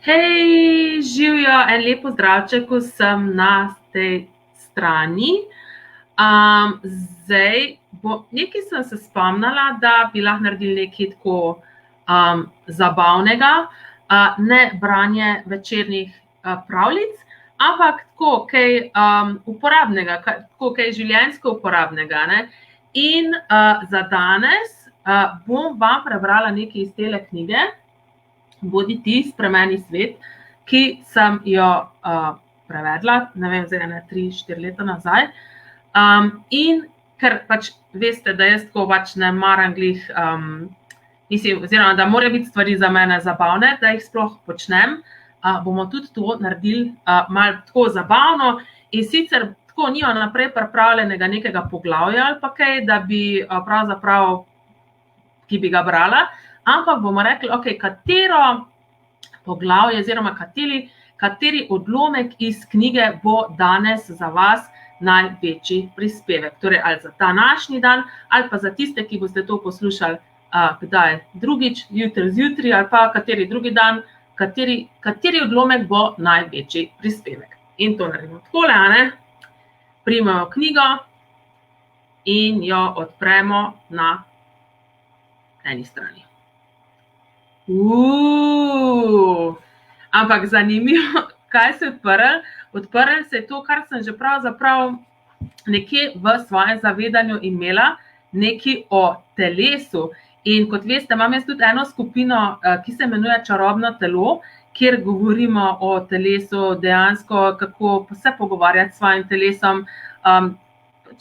Hej, živijo, en lep pozdravček vsem na tej strani. Zdaj, nekaj sem se spomnila, da bi lahko naredili nekaj tako zabavnega, ne branje večernih pravljic, ampak tako kaj uporabnega, tako kaj življenjsko uporabnega. Ne? In za danes bom vam prebrala nekaj iz tele knjige, Bodi ti, spremeni svet, ki sem jo prevedla, ne vem, zdaj 3-4 leta nazaj. In ker pač veste, da jaz tako pač ne maram glih, oziroma da morajo biti stvari za mene zabavne, da jih sploh počnem, bomo tudi to naredili malo tako zabavno in sicer tako nimam naprej pripravljenega nekega poglavja ali pa kaj, da bi pravzaprav, ki bi ga brala, ampak bomo rekli, ok, katero poglavje oziroma kateri odlomek iz knjige bo danes za vas največji prispevek. Torej, ali za današnji dan, ali pa za tiste, ki boste to poslušali kdaj drugič, jutri zjutraj, ali pa kateri drugi dan, kateri odlomek bo največji prispevek. In to naredimo takole, ne? Primemo knjigo in jo odpremo na eni strani. Ampak zanimivo, kaj se je odprl? Odprl se je to, kar sem že pravzaprav nekje v svojem zavedanju imela, nekaj o telesu. In kot veste, imam jaz tudi eno skupino, ki se imenuje Čarobno telo, kjer govorimo o telesu dejansko, kako se pogovarjati s svojim telesom,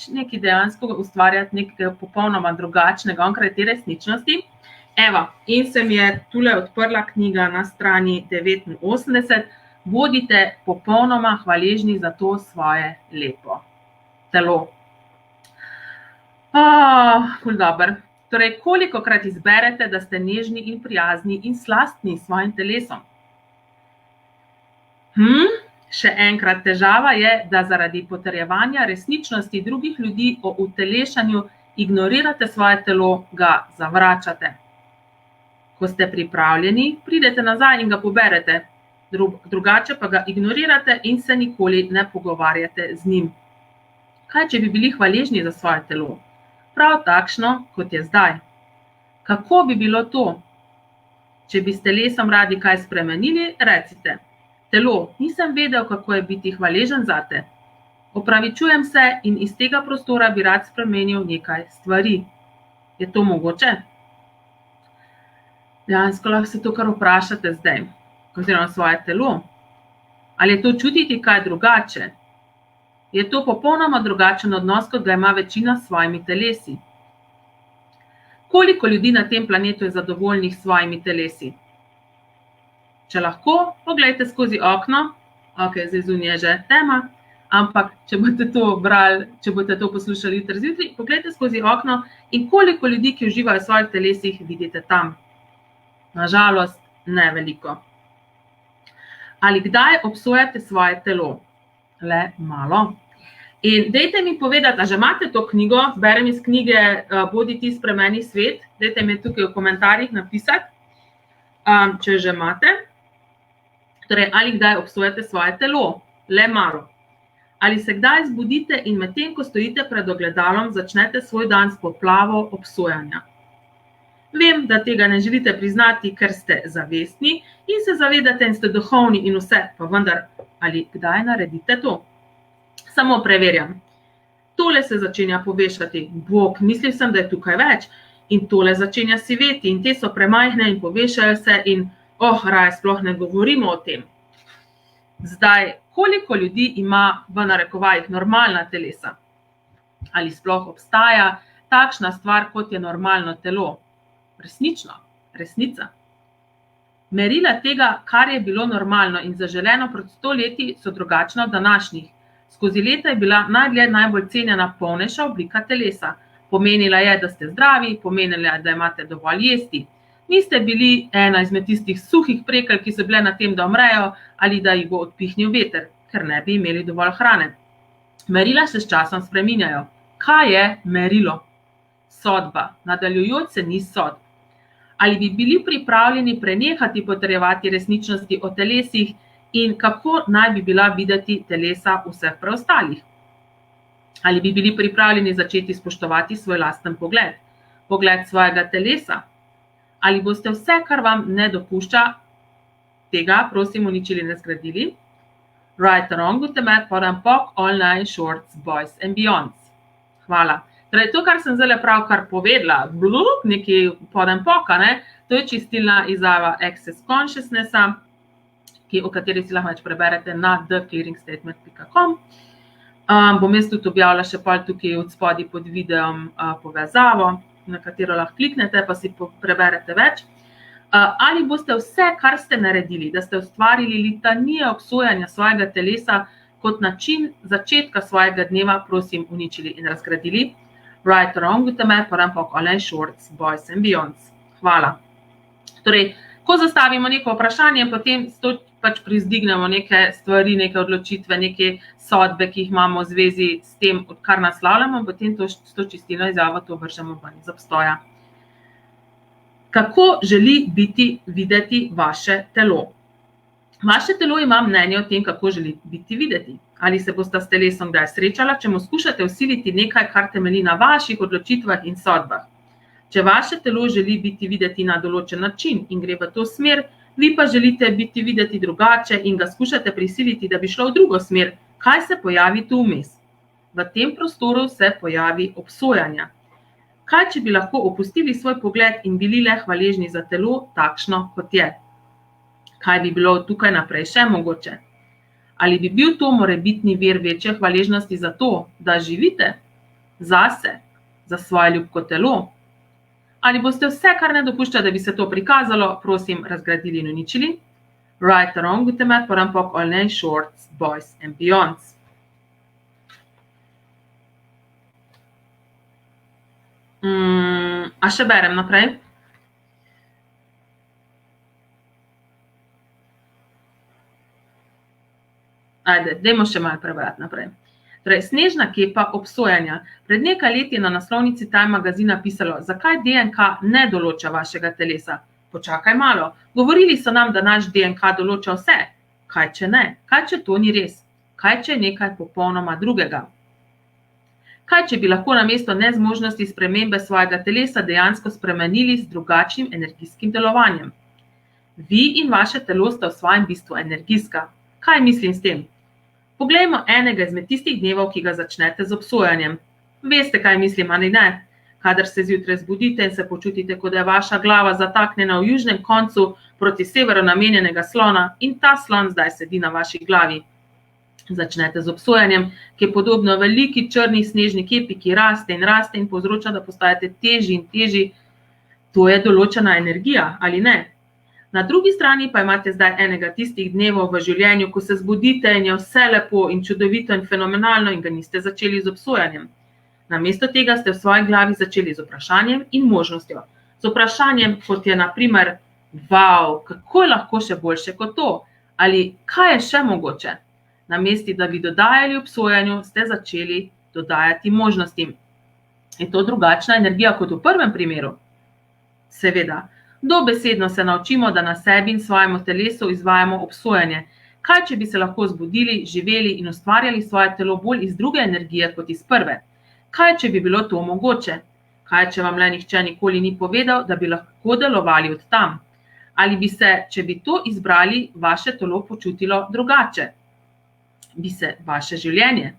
nekaj dejansko ustvarjati nekaj popolnoma drugačnega onkraj te resničnosti. Evo, in se mi je tule odprla knjiga na strani 89. Bodite popolnoma hvaležni za to svoje lepo telo. Ful dober. Torej, kolikokrat izberete, da ste nežni in prijazni in slastni s svojim telesom? Še enkrat, težava je, da zaradi potrjevanja resničnosti drugih ljudi o utelešanju ignorirate svoje telo, ga zavračate. Ko ste pripravljeni, pridete nazaj in ga poberete, drugače pa ga ignorirate in se nikoli ne pogovarjate z njim. Kaj, če bi bili hvaležni za svoje telo? Prav takšno, kot je zdaj. Kako bi bilo to? Če bi s telesom radi kaj spremenili, recite: telo, nisem vedel, kako je biti hvaležen zate. Opravičujem se in iz tega prostora bi rad spremenil nekaj stvari. Je to mogoče? Dejansko lahko se to kar vprašate zdaj, oziroma svoje telo. Ali je to čutiti kaj drugače? Je to popolnoma drugačen odnos, kot ga ima večina s svojimi telesi? Koliko ljudi na tem planetu je zadovoljnih s svojimi telesi? Če lahko, poglejte skozi okno, ok, zdaj zunaj je že tema, ampak če boste to brali, če boste to poslušali jutri zjutraj, poglejte skozi okno in koliko ljudi, ki uživajo v svojih telesih, vidite tam. Nažalost, ne veliko. Ali kdaj obsojate svoje telo? Le malo. In dajte mi povedati, a že imate to knjigo, berem iz knjige Bodi ti, spremeni svet, dajte mi tukaj v komentarjih napisati, če že imate. Torej, ali kdaj obsojate svoje telo? Le malo. Ali se kdaj zbudite in medtem, ko stojite pred ogledalom, začnete svoj dan s poplavo obsojanja? Vem, da tega ne želite priznati, ker ste zavestni in se zavedate in ste duhovni in vse, pa vendar, ali kdaj naredite to? Samo preverjam. Tole se začenja povešati. Bog, mislil sem, da je tukaj več. In tole začenja siveti in te so premajhne in povešajo se in raje sploh ne govorimo o tem. Zdaj, koliko ljudi ima v narekovajih normalna telesa? Ali sploh obstaja takšna stvar, kot je normalno telo? Resnično, resnica. Merila tega, kar je bilo normalno in zaželeno pred 100 leti, so drugačna od današnjih. Skozi leta je bila najbolj cenjena polnejša oblika telesa. Pomenila je, da ste zdravi, pomenila je, da imate dovolj jesti. Niste bili ena izmed tistih suhih prekelj, ki so bile na tem, da umrejo ali da jih bo odpihnil veter, ker ne bi imeli dovolj hrane. Merila se s časom spreminjajo. Kaj je merilo? Sodba. Nadaljujoč se ni sodb. Ali bi bili pripravljeni prenehati potrjevati resničnosti o telesih in kako naj bi bila videti telesa vseh preostalih? Ali bi bili pripravljeni začeti spoštovati svoj lasten pogled, pogled svojega telesa? Ali boste vse, kar vam ne dopušča, tega, prosim, uničili in razgradili? Right or wrong, utemet, podam pok, all nine shorts, boys and beyonds. Hvala. Torej, to, kar sem zdaj pravkar povedala, nekaj podam poka, to je čistilna izjava Access Consciousnessa, o kateri si lahko več preberete na theclearingstatement.com. Bom jaz tudi objavila še pol tukaj od spodaj pod videom povezavo, na katero lahko kliknete, pa si preberete več. Ali boste vse, kar ste naredili, da ste ustvarili litanijo obsojanja svojega telesa kot način začetka svojega dneva, prosim, uničili in razgradili? Right or wrong, utemet, podam pok, all nine shorts, boys and beyonds. Hvala. Torej, ko zastavimo neko vprašanje, potem pač prizdignemo neke stvari, neke odločitve, neke sodbe, ki jih imamo v zvezi s tem, kar naslavljamo, potem s to čistilno izjavo to vržemo ven iz obstoja. Kako želi videti vaše telo? Vaše telo ima mnenje o tem, kako želi biti videti. Ali se boste s telesom kdaj srečala, če mu skušate vsiliti nekaj, kar temelji na vaših odločitvah in sodbah. Če vaše telo želi biti videti na določen način in gre v to smer, vi pa želite biti videti drugače in ga skušate prisiliti, da bi šlo v drugo smer, kaj se pojavi tu vmes? V tem prostoru se pojavi obsojanja. Kaj, če bi lahko opustili svoj pogled in bili le hvaležni za telo takšno, kot je? Kaj bi bilo tukaj naprej še mogoče? Ali bi bil to morebitni vir večje hvaležnosti za to, da živite zase, za svoje ljubko telo? Ali boste vse, kar ne dopušča, da bi se to prikazalo, prosim, razgradili in uničili? Right or wrong, utemet, podam pok, all nine shorts, boys and beyonds. A še berem naprej? Ajde, dajmo še malo prebrati naprej. Torej, snežna kepa obsojanja. Pred nekaj leti je na naslovnici Time magazina pisalo, zakaj DNK ne določa vašega telesa. Počakaj malo. Govorili so nam, da naš DNK določa vse. Kaj če ne? Kaj če to ni res? Kaj če je nekaj popolnoma drugega? Kaj, če bi lahko namesto nezmožnosti spremembe svojega telesa dejansko spremenili z drugačnim energijskim delovanjem? Vi in vaše telo sta v svojem bistvu energijska. Kaj mislim s tem? Poglejmo enega izmed tistih dnevov, ki ga začnete z obsojanjem. Veste, kaj mislim, ali ne? Kadar se zjutraj zbudite in se počutite, kot da je vaša glava zataknjena v južnem koncu proti severu namenjenega slona in ta slon zdaj sedi na vaši glavi. Začnete z obsojanjem, ki je podobno veliki črni snežni kepi, ki raste in povzroča, da postajate težji in težji. To je določena energija, ali ne? Na drugi strani pa imate zdaj enega tistih dnevov v življenju, ko se zbudite in je vse lepo in čudovito in fenomenalno in ga niste začeli z obsojanjem. Namesto tega ste v svoji glavi začeli z vprašanjem in možnostjo. Z vprašanjem, kot je na primer, kako je lahko še boljše kot to? Ali kaj je še mogoče? Namesto da bi dodajali obsojanju, ste začeli dodajati možnostim. Je to drugačna energija kot v prvem primeru? Seveda. Dobesedno se naučimo, da na sebi in svojemu telesu izvajamo obsojanje. Kaj, če bi se lahko zbudili, živeli in ustvarjali svoje telo bolj iz druge energije kot iz prve? Kaj, če bi bilo to mogoče? Kaj, če vam le nihče nikoli ni povedal, da bi lahko delovali od tam? Ali bi se, če bi to izbrali, vaše telo počutilo drugače? Bi se vaše življenje?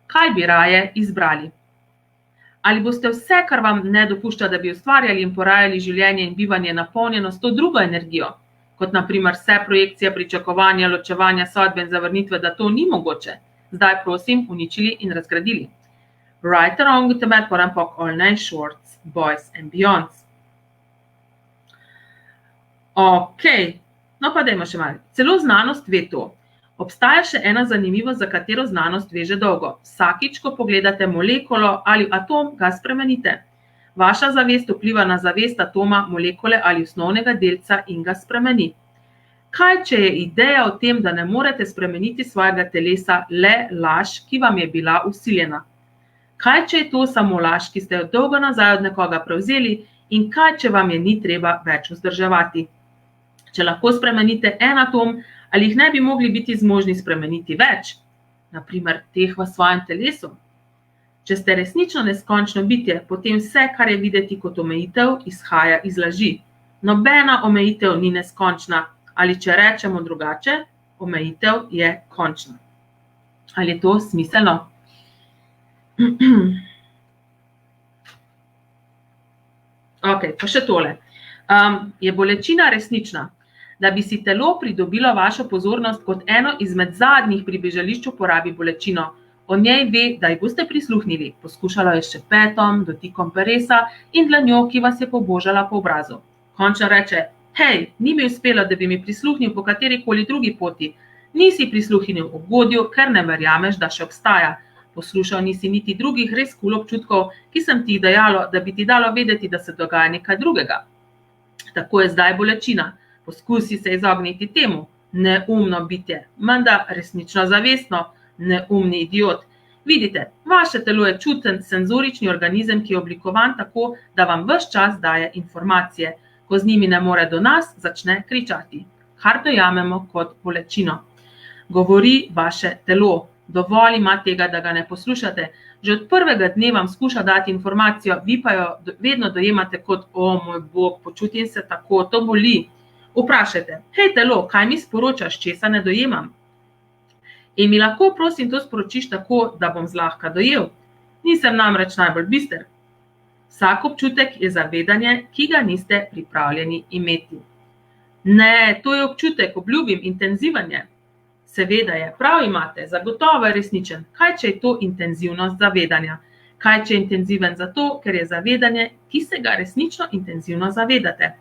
Kaj bi raje izbrali? Ali boste vse, kar vam ne dopušča, da bi ustvarjali in porajali življenje in bivanje napolnjeno s to drugo energijo, kot na primer vse projekcije, pričakovanja, ločevanja, sodbe in zavrnitve, da to ni mogoče, zdaj prosim uničili in razgradili? Right or wrong, utemet, podam pok, all nine shorts, boys and beyonds. Ok, no pa dajmo še malo. Celo znanost ve to. Obstaja še ena zanimivost, za katero znanost ve že dolgo. Vsakič, ko pogledate molekulo ali atom, ga spremenite. Vaša zavest vpliva na zavest atoma, molekule ali osnovnega delca in ga spremeni. Kaj, če je ideja o tem, da ne morete spremeniti svojega telesa, le laž, ki vam je bila vsiljena? Kaj, če je to samo laž, ki ste jo dolgo nazaj od nekoga prevzeli in kaj, če vam je ni treba več vzdrževati. Če lahko spremenite en atom, ali jih ne bi mogli biti zmožni spremeniti več, naprimer teh v svojem telesu. Če ste resnično neskončno bitje, potem vse, kar je videti kot omejitev, izhaja iz laži. Nobena omejitev ni neskončna, ali če rečemo drugače, omejitev je končna. Ali je to smiselno? Ok, pa še tole. Je bolečina resnična? Da bi si telo pridobilo vašo pozornost kot eno izmed zadnjih pri bežališču porabi bolečino. O njej ve, da ji boste prisluhnili. Poskušalo je še petom, dotikom peresa in dlanjo, ki vas je pobožala po obrazu. Končno reče, hej, ni mi uspelo, da bi mi prisluhnil po katerikoli drugi poti. Nisi prisluhnil ugodju, ker ne verjameš, da še obstaja. Poslušal nisi niti drugih res kul občutkov, ki sem ti dajalo, da bi ti dalo vedeti, da se dogaja nekaj drugega. Tako je zdaj bolečina. Poskusi se izogniti temu. Neumno bitje, menda resnično zavestno, neumni idiot. Vidite, vaše telo je čuten, senzorični organizem, ki je oblikovan tako, da vam ves čas daje informacije. Ko z njimi ne more do nas, začne kričati. Kar dojamemo kot bolečino. Govori vaše telo. Dovolj ima tega, da ga ne poslušate. Že od prvega dne vam skuša dati informacijo, vi pa jo vedno dojemate kot, o moj bog, počutim se tako, to boli. Vprašajte, hej telo, kaj mi sporočaš, česa ne dojemam? In mi lahko prosim to sporočiš tako, da bom zlahka dojel. Nisem namreč najbolj bister. Vsak občutek je zavedanje, ki ga niste pripravljeni imeti. Ne, to je občutek, obljubim, intenziven je. Seveda je, prav imate, zagotovo je resničen. Kaj, če je to intenzivnost zavedanja? Kaj, če je intenziven zato, ker je zavedanje, ki se ga resnično intenzivno zavedate?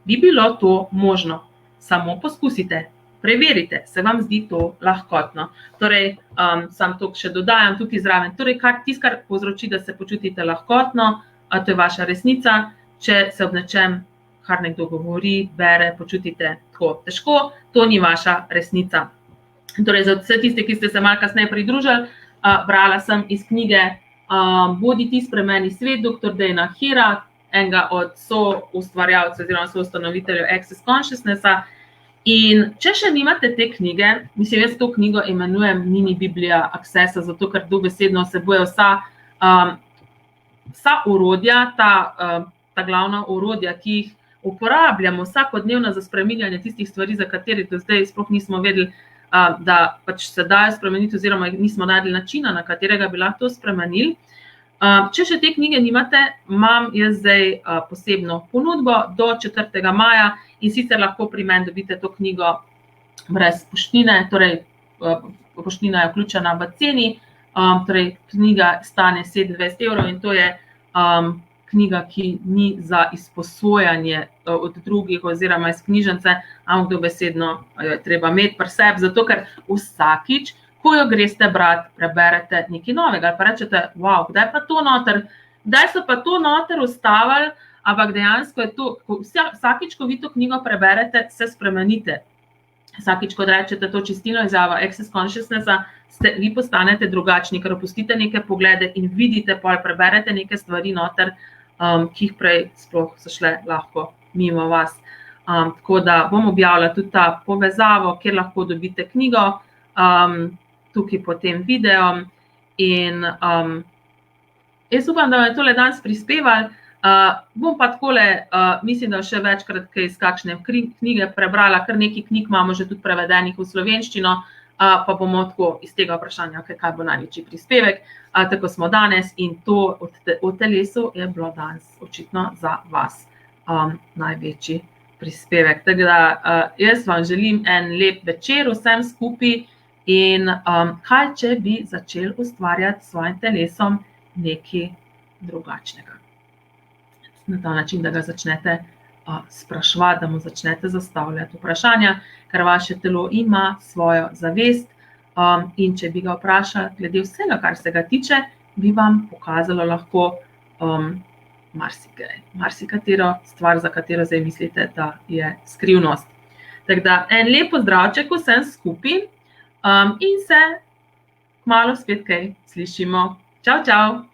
Bi bilo to možno. Samo poskusite. Preverite, se vam zdi to lahkotno. Torej, sam to še dodajam tukaj zraven. Torej, tisto, kar povzroči, da se počutite lahkotno, to je vaša resnica. Če se ob nečem, kar nekdo govori, bere, počutite tako težko, to ni vaša resnica. Torej, za vse tiste, ki ste se malo kasneje pridružili, brala sem iz knjige Bodi ti spremeni svet, dr. Dana Hira, enega od soustvarjalcev oziroma soustanoviteljev Access Consciousnessa. In če še nimate te knjige, mislim, jaz to knjigo imenujem mini Biblija Accessa, zato ker dobesedno vsebuje vsa orodja, ta glavna orodja, ki jih uporabljamo vsakodnevno za spreminjanje tistih stvari, za katere do zdaj sploh nismo vedeli, da pač se dajo spremeniti oziroma nismo našli načina, na katerega bi lahko to spremenili. Če še te knjige nimate, imam jaz zdaj posebno ponudbo do 4. maja in sicer lahko pri meni dobite to knjigo brez poštnine, torej poštnina je vključena v ceni, torej knjiga stane 27 € in to je knjiga, ki ni za izposojanje od drugih oziroma iz knjižnice, ampak dobesedno jo je treba imeti pri sebi, zato ker vsakič, ko jo greste brati, preberete nekaj novega, pa rečete, wow, kdaj pa to noter, kdaj so pa to noter ustavili, ampak dejansko je to, vsakič, ko vi to knjigo preberete, se spremenite. Vsakič, ko rečete to čistilno izjavo Access Consciousnessa, vi postanete drugačni, ker opustite neke poglede in vidite, pol preberete neke stvari noter, ki jih prej sploh so šle lahko mimo vas. Tako da bom objavila tudi ta povezavo, kjer lahko dobite knjigo, tukaj pod tem videom. In jaz upam, da vam je tole danes prispevali. Bom pa takole, mislim, da še večkrat kaj iz kakšne knjige prebrala, kar nekaj knjig imamo že tudi prevedenih v slovenščino, pa bomo tako iz tega vprašanja, kaj bo največji prispevek. Tako smo danes in to o telesu je bilo danes očitno za vas največji prispevek. Tako da jaz vam želim en lep večer vsem skupaj in kaj, če bi začeli ustvarjati s svojim telesom nekaj drugačnega. Na ta način, da ga začnete spraševati, da mu začnete zastavljati vprašanja, ker vaše telo ima svojo zavest in če bi ga vprašali glede vsega, kar se ga tiče, bi vam pokazalo lahko marsikatero stvar, za katero zdaj mislite, da je skrivnost. Tako da en lep pozdravček vsem skupaj in se kmalu spet kaj slišimo. Čau, čau!